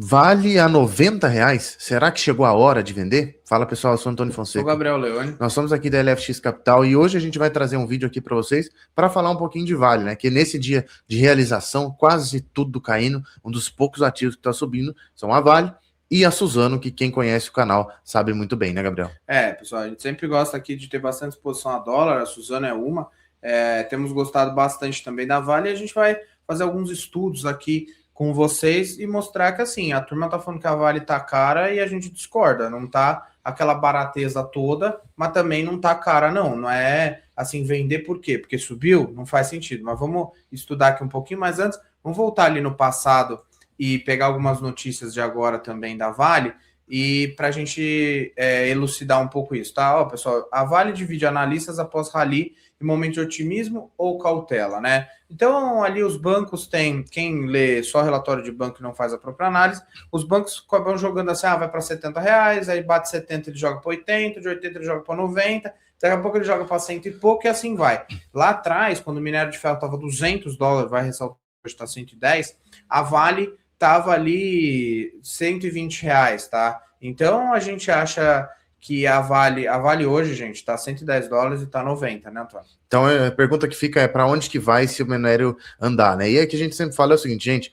Vale a R$ 90? Será que chegou a hora de vender? Fala pessoal, eu sou Antônio Sou Fonseca. Gabriel Leone. Nós somos aqui da LFX Capital e hoje a gente vai trazer um vídeo aqui para vocês para falar um pouquinho de Vale, né? Que nesse dia de realização, quase tudo caindo, um dos poucos ativos que está subindo são a Vale e a Suzano, que quem conhece o canal sabe muito bem, né, Gabriel? Pessoal, a gente sempre gosta aqui de ter bastante exposição a dólar, a Suzano é uma. Temos gostado bastante também da Vale e a gente vai fazer alguns estudos aqui com vocês e mostrar que, assim, a turma tá falando que a Vale tá cara e a gente discorda, não tá aquela barateza toda, mas também não tá cara, não. Não é, assim, vender por quê? Porque subiu? Não faz sentido. Mas vamos estudar aqui um pouquinho, mas antes, vamos voltar ali no passado e pegar algumas notícias de agora também da Vale, e para a gente elucidar um pouco isso, tá? Ó, pessoal, a Vale divide analistas após rally em momento de otimismo ou cautela, né? Então, ali os bancos têm, quem lê só relatório de banco e não faz a própria análise, os bancos acabam jogando assim, vai para R$ 70, aí bate 70, ele joga para 80, de 80 ele joga para 90, daqui a pouco ele joga para 100 e pouco e assim vai. Lá atrás, quando o minério de ferro estava $200, vai ressaltar, hoje está 110, a Vale estava ali R$ 120, tá? Então a gente acha que a Vale hoje, gente, está $110 e está 90, né, Antônio? Então a pergunta que fica é para onde que vai se o minério andar, né? E aí que a gente sempre fala é o seguinte, gente,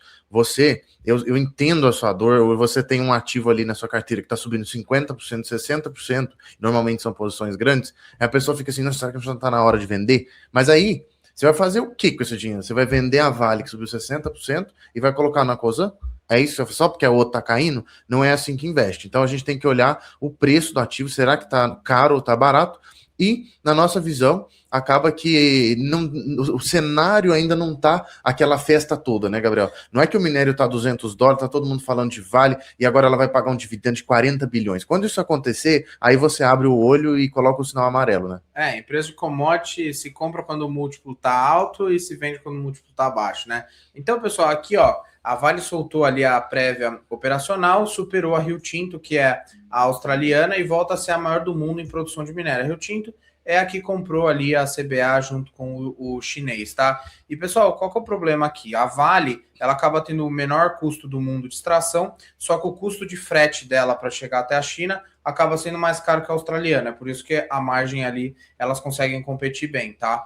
eu entendo a sua dor, você tem um ativo ali na sua carteira que está subindo 50%, 60%, normalmente são posições grandes, aí a pessoa fica assim, nossa, será que não está na hora de vender? Mas aí, você vai fazer o que com esse dinheiro? Você vai vender a Vale, que subiu 60%, e vai colocar na Cosan? É isso? Só porque a outra está caindo? Não é assim que investe. Então a gente tem que olhar o preço do ativo, será que está caro ou está barato? E, na nossa visão, acaba que o cenário ainda não tá aquela festa toda, né, Gabriel? Não é que o minério tá $200, tá todo mundo falando de Vale e agora ela vai pagar um dividendo de 40 bilhões. Quando isso acontecer, aí você abre o olho e coloca o sinal amarelo, né? Empresa de commodity se compra quando o múltiplo tá alto e se vende quando o múltiplo tá baixo, né? Então, pessoal, aqui, ó, a Vale soltou ali a prévia operacional, superou a Rio Tinto, que é a australiana, e volta a ser a maior do mundo em produção de minério. A Rio Tinto é a que comprou ali a CBA junto com o chinês, tá? E, pessoal, qual que é o problema aqui? A Vale, ela acaba tendo o menor custo do mundo de extração, só que o custo de frete dela para chegar até a China acaba sendo mais caro que a australiana. É por isso que a margem ali, elas conseguem competir bem, tá?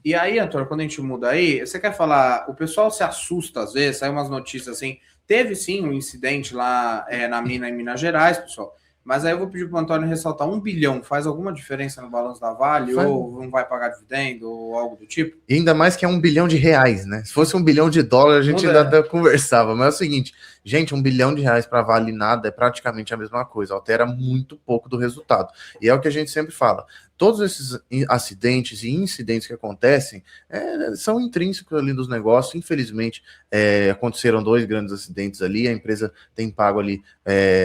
E aí, Antônio, quando a gente muda aí, você quer falar, o pessoal se assusta às vezes, sai umas notícias assim, teve sim um incidente lá na mina em Minas Gerais, pessoal, mas aí eu vou pedir para o Antônio ressaltar, 1 bilhão faz alguma diferença no balanço da Vale, ou não vai pagar dividendo, ou algo do tipo? E ainda mais que é R$ 1 bilhão, né? Se fosse $1 bilhão, a gente ainda até conversava. Mas é o seguinte, gente, R$ 1 bilhão para Vale nada é praticamente a mesma coisa, altera muito pouco do resultado. E é o que a gente sempre fala. Todos esses acidentes e incidentes que acontecem são intrínsecos ali dos negócios. Infelizmente, aconteceram 2 grandes acidentes ali, a empresa tem pago ali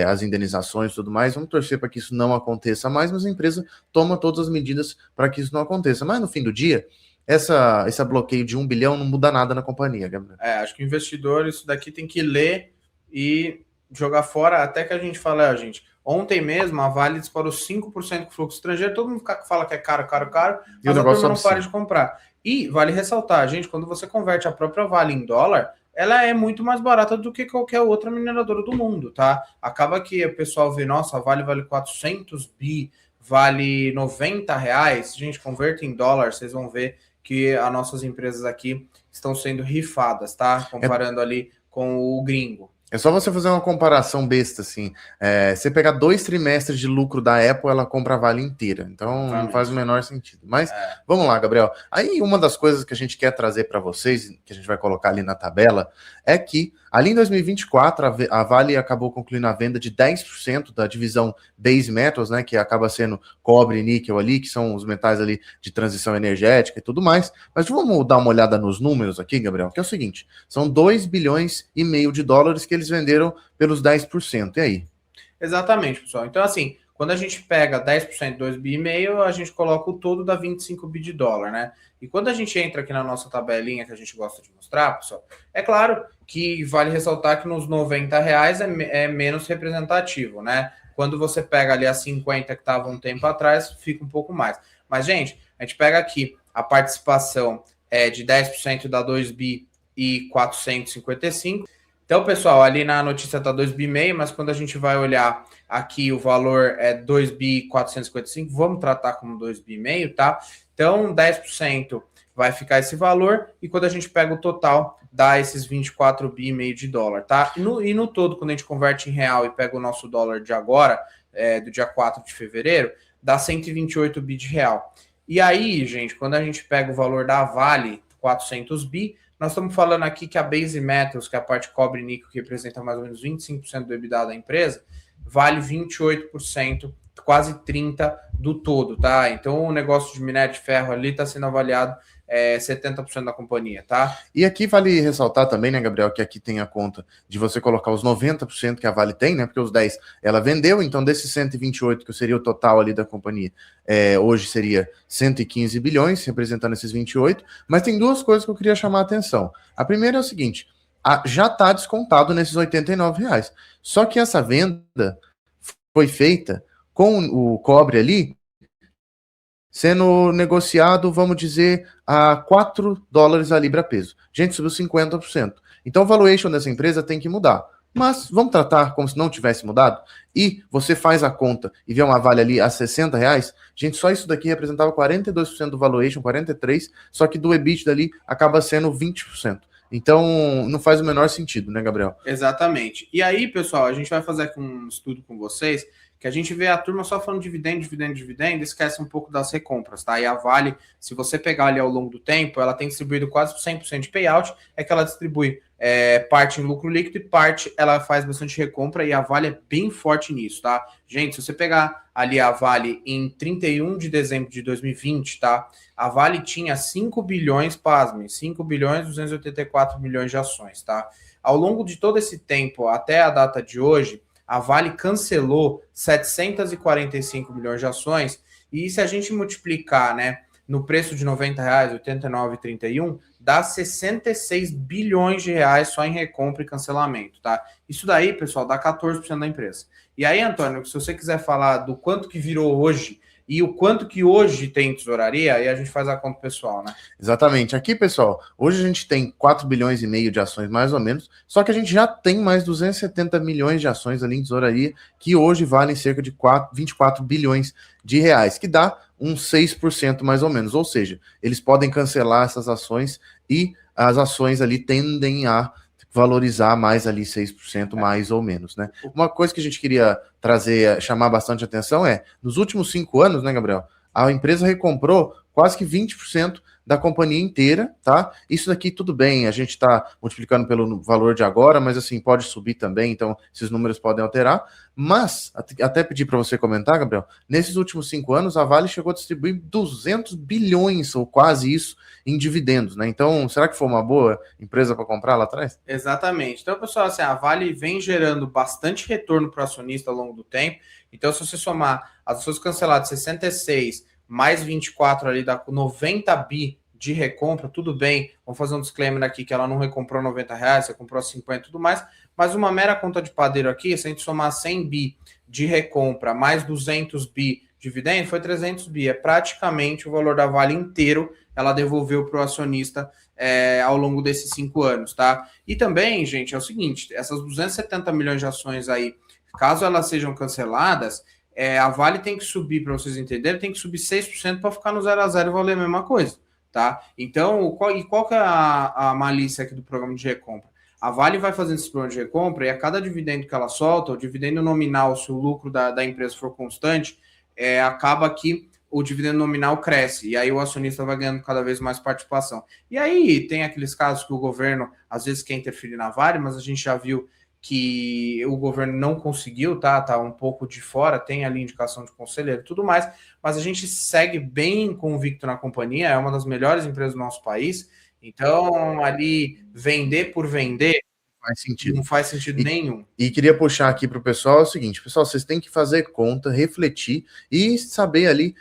as indenizações e tudo mais. Vamos torcer para que isso não aconteça mais, mas a empresa toma todas as medidas para que isso não aconteça. Mas no fim do dia, esse bloqueio de 1 bilhão não muda nada na companhia, Gabriel. Acho que o investidor, isso daqui tem que ler e jogar fora, até que a gente fala, gente, ontem mesmo a Vale disparou 5% com fluxo estrangeiro, todo mundo fala que é caro, mas a turma não para de comprar. E vale ressaltar, gente, quando você converte a própria Vale em dólar, ela é muito mais barata do que qualquer outra mineradora do mundo, tá? Acaba que o pessoal vê, nossa, a Vale 400 bi, vale R$ 90. Gente, converta em dólar, vocês vão ver que as nossas empresas aqui estão sendo rifadas, tá? Comparando ali com o gringo. É só você fazer uma comparação besta, assim. Você pegar 2 trimestres de lucro da Apple, ela compra a Vale inteira. Então, não faz o menor sentido. Mas, vamos lá, Gabriel. Aí, uma das coisas que a gente quer trazer para vocês, que a gente vai colocar ali na tabela, é que, ali em 2024, a Vale acabou concluindo a venda de 10% da divisão Base Metals, né, que acaba sendo cobre e níquel ali, que são os metais ali de transição energética e tudo mais. Mas vamos dar uma olhada nos números aqui, Gabriel, que é o seguinte, são 2,5 bilhões de dólares que eles venderam pelos 10%. E aí? Exatamente, pessoal. Então, assim, quando a gente pega 10% de 2,5 bi, a gente coloca o todo da 25 bi de dólar, né? E quando a gente entra aqui na nossa tabelinha que a gente gosta de mostrar, pessoal, é claro que vale ressaltar que nos R$ 90 é menos representativo, né? Quando você pega ali as 50 que estavam um tempo atrás, fica um pouco mais. Mas, gente, a gente pega aqui a participação de 10% da 2 bi e 455. Então, pessoal, ali na notícia tá 2,5 bi, mas quando a gente vai olhar aqui o valor é 2,455 bi, vamos tratar como 2,5 bi, tá? Então, 10% vai ficar esse valor, e quando a gente pega o total, dá esses 24,5 bi de dólar, tá? E no todo, quando a gente converte em real e pega o nosso dólar de agora, do dia 4 de fevereiro, dá 128 bi de real. E aí, gente, quando a gente pega o valor da Vale, 400 bi, nós estamos falando aqui que a Base Metals, que é a parte cobre e níquel, que representa mais ou menos 25% do EBITDA da empresa, vale 28%, quase 30% do todo, tá? Então o negócio de minério de ferro ali está sendo avaliado 70% da companhia, tá? E aqui vale ressaltar também, né, Gabriel, que aqui tem a conta de você colocar os 90% que a Vale tem, né, porque os 10% ela vendeu, então desses 128, que seria o total ali da companhia, hoje seria 115 bilhões, representando esses 28, mas tem duas coisas que eu queria chamar a atenção. A primeira é o seguinte, já está descontado nesses R$ 89, só que essa venda foi feita com o cobre ali, sendo negociado, vamos dizer, a $4 a libra peso. Gente, subiu 50%. Então, o valuation dessa empresa tem que mudar. Mas vamos tratar como se não tivesse mudado? E você faz a conta e vê uma Vale ali a R$ 60, gente, só isso daqui representava 42% do valuation, 43%, só que do EBITDA ali acaba sendo 20%. Então, não faz o menor sentido, né, Gabriel? Exatamente. E aí, pessoal, a gente vai fazer aqui um estudo com vocês, que a gente vê a turma só falando dividendo, esquece um pouco das recompras, tá? E a Vale, se você pegar ali ao longo do tempo, ela tem distribuído quase 100% de payout, é que ela distribui parte em lucro líquido e parte ela faz bastante recompra, e a Vale é bem forte nisso, tá? Gente, se você pegar ali a Vale em 31 de dezembro de 2020, tá? A Vale tinha 5 bilhões, pasmem, 5 bilhões 284 milhões de ações, tá? Ao longo de todo esse tempo, até a data de hoje, a Vale cancelou 745 milhões de ações, e se a gente multiplicar, né, no preço de R$ 90,00, 89,31, dá 66 bilhões de reais só em recompra e cancelamento, tá? Isso daí, pessoal, dá 14% da empresa. E aí, Antônio, se você quiser falar do quanto que virou hoje e o quanto que hoje tem tesouraria, aí a gente faz a conta pessoal, né? Exatamente. Aqui, pessoal, hoje a gente tem 4,5 bilhões de ações, mais ou menos, só que a gente já tem mais 270 milhões de ações ali em tesouraria, que hoje valem cerca de 24 bilhões de reais, que dá uns 6% mais ou menos. Ou seja, eles podem cancelar essas ações e as ações ali tendem a valorizar mais ali 6% mais ou menos, né? Uma coisa que a gente queria trazer, chamar bastante atenção nos últimos 5 anos, né, Gabriel? A empresa recomprou quase que 20% da companhia inteira, tá? Isso daqui tudo bem, a gente está multiplicando pelo valor de agora, mas assim, pode subir também, então esses números podem alterar, mas, até pedir para você comentar, Gabriel, nesses últimos 5 anos, a Vale chegou a distribuir 200 bilhões, ou quase isso, em dividendos, né? Então, será que foi uma boa empresa para comprar lá atrás? Exatamente. Então, pessoal, assim, a Vale vem gerando bastante retorno para o acionista ao longo do tempo. Então, se você somar as ações canceladas 66 mais 24 ali, dá 90 bi de recompra, tudo bem. Vamos fazer um disclaimer aqui que ela não recomprou R$ 90, você comprou 50 e tudo mais. Mas uma mera conta de padeiro aqui, se a gente somar 100 bi de recompra mais 200 bi de dividendo, foi 300 bi. É praticamente o valor da Vale inteiro ela devolveu para o acionista ao longo desses 5 anos, tá? E também, gente, é o seguinte, essas 270 milhões de ações aí, caso elas sejam canceladas, a Vale tem que subir, para vocês entenderem, tem que subir 6% para ficar no 0 a 0 e valer a mesma coisa, tá? Então, qual que é a malícia aqui do programa de recompra? A Vale vai fazendo esse programa de recompra e a cada dividendo que ela solta, o dividendo nominal, se o lucro da empresa for constante, acaba que o dividendo nominal cresce, e aí o acionista vai ganhando cada vez mais participação. E aí tem aqueles casos que o governo, às vezes, quer interferir na Vale, mas a gente já viu que o governo não conseguiu, tá um pouco de fora, tem ali indicação de conselheiro e tudo mais, mas a gente segue bem convicto na companhia, é uma das melhores empresas do nosso país, então ali vender por vender Faz sentido. não faz sentido nenhum. E queria puxar aqui para o pessoal o seguinte, pessoal, vocês têm que fazer conta, refletir e saber ali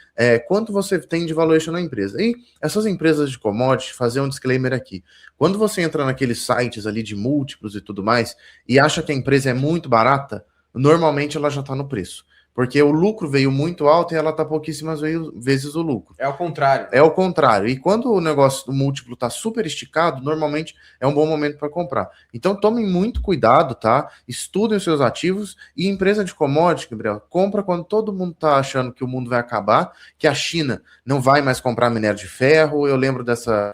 quanto você tem de valuation na empresa. E essas empresas de commodity, fazer um disclaimer aqui. Quando você entra naqueles sites ali de múltiplos e tudo mais, e acha que a empresa é muito barata, normalmente ela já está no preço. Porque o lucro veio muito alto e ela está pouquíssimas vezes o lucro. É o contrário. É o contrário. E quando o negócio do múltiplo está super esticado, normalmente é um bom momento para comprar. Então tomem muito cuidado, tá? Estudem os seus ativos e empresa de commodity, Gabriel, compra quando todo mundo está achando que o mundo vai acabar, que a China não vai mais comprar minério de ferro. Eu lembro dessa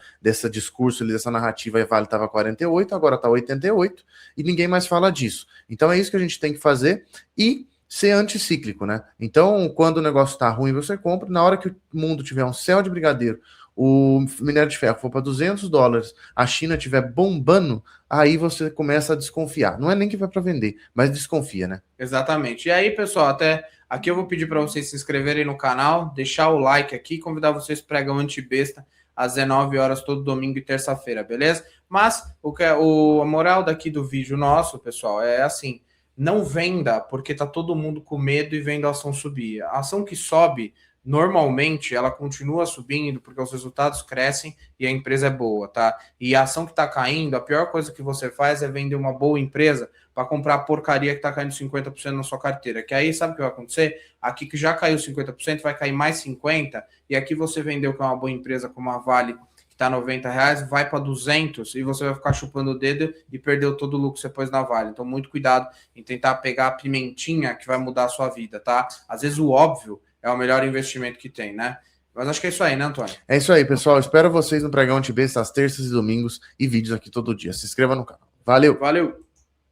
discurso, dessa narrativa, a Vale estava 48, agora está 88 e ninguém mais fala disso. Então é isso que a gente tem que fazer e ser anticíclico, né? Então, quando o negócio está ruim, você compra. Na hora que o mundo tiver um céu de brigadeiro, o minério de ferro for para $200, a China estiver bombando, aí você começa a desconfiar. Não é nem que vai para vender, mas desconfia, né? Exatamente. E aí, pessoal, até aqui eu vou pedir para vocês se inscreverem no canal, deixar o like aqui, convidar vocês para Pregão Antibesta às 19 horas todo domingo e terça-feira, beleza? Mas a moral daqui do vídeo nosso, pessoal, é assim: não venda porque tá todo mundo com medo e vendo a ação subir. A ação que sobe, normalmente, ela continua subindo porque os resultados crescem e a empresa é boa, tá? E a ação que tá caindo, a pior coisa que você faz é vender uma boa empresa para comprar a porcaria que tá caindo 50% na sua carteira. Que aí, sabe o que vai acontecer? Aqui que já caiu 50%, vai cair mais 50%, e aqui você vendeu que é uma boa empresa como a Vale, tá R$90, vai para 200 e você vai ficar chupando o dedo e perdeu todo o lucro que você pôs na Vale. Então, muito cuidado em tentar pegar a pimentinha que vai mudar a sua vida, tá? Às vezes o óbvio é o melhor investimento que tem, né? Mas acho que é isso aí, né, Antônio? É isso aí, pessoal. Espero vocês no Pregão Antibesta às terças e domingos e vídeos aqui todo dia. Se inscreva no canal. Valeu! Valeu!